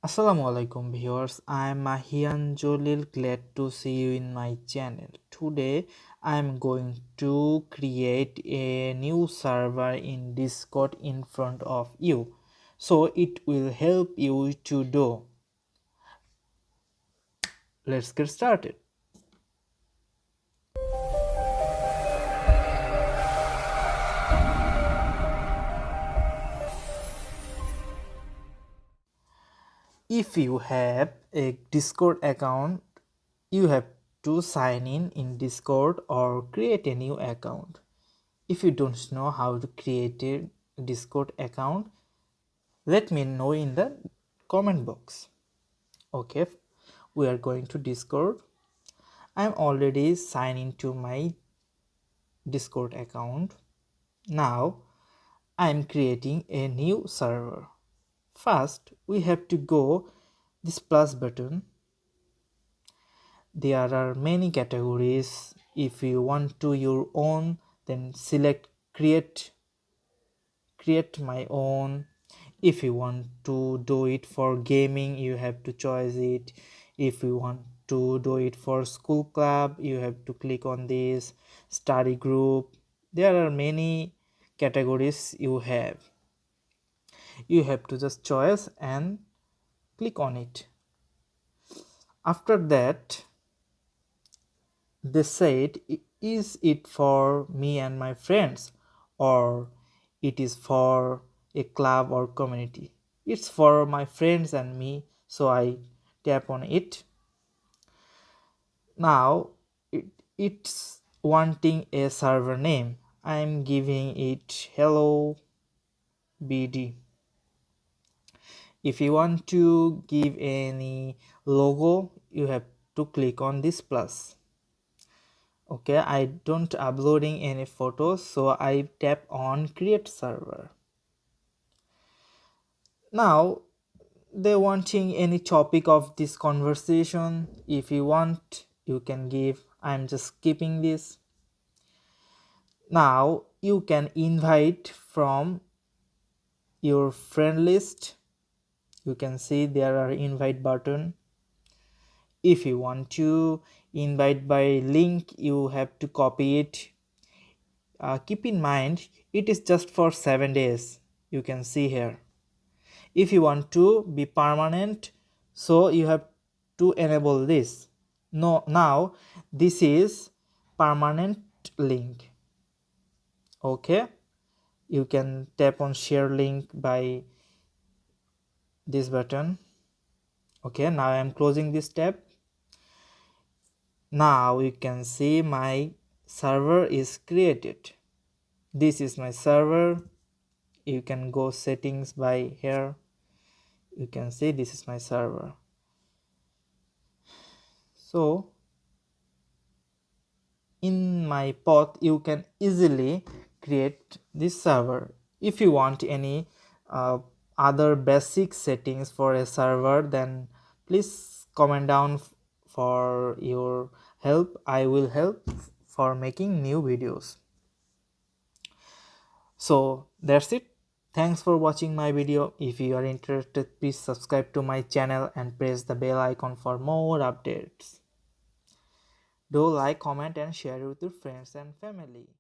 Assalamualaikum viewers, I am Mahian Jalil, glad to see you in my channel. Today I am going to create a new server in Discord in front of you. So it will help you to do. Let's get started. If you have a Discord account, you have to sign in Discord or create a new account. If you don't know how to create a Discord account, let me know in the comment box. Okay, we are going to Discord. I'm already signed into my Discord account. Now I'm creating a new server. First we have to go this plus button. There are many categories. If you want to your own, then select create my own. If you want to do it for gaming, you have to choose it. If you want to do it for school club, you have to click on this. Study group, there are many categories you have to just choose and click on it. After that, they said, is it for me and my friends, or it is for a club or community? It's for my friends and me, so I tap on it. Now it's wanting a server name. I'm giving it hello bd. If you want to give any logo, you have to click on this plus. Okay, I don't uploading any photos, so I tap on create server. Now they wanting any topic of this conversation. If you want, you can give. I'm just skipping this. Now you can invite from your friend list. You can see there are invite button. If you want to invite by link, you have to copy it. Keep in mind, it is just for 7 days. You can see here. If you want to be permanent, so you have to enable this. Now this is permanent link. Okay, you can tap on share link by this button. Okay, now I am closing this tab. Now you can see my server is created. This is my server. You can go settings by here. You can see this is my server. So in my path you can easily create this server. If you want any other basic settings for a server, then please comment down for your help. I will help for making new videos. So that's it. Thanks for watching my video. If you are interested, please subscribe to my channel and press the bell icon for more updates. Do like, comment and share with your friends and family.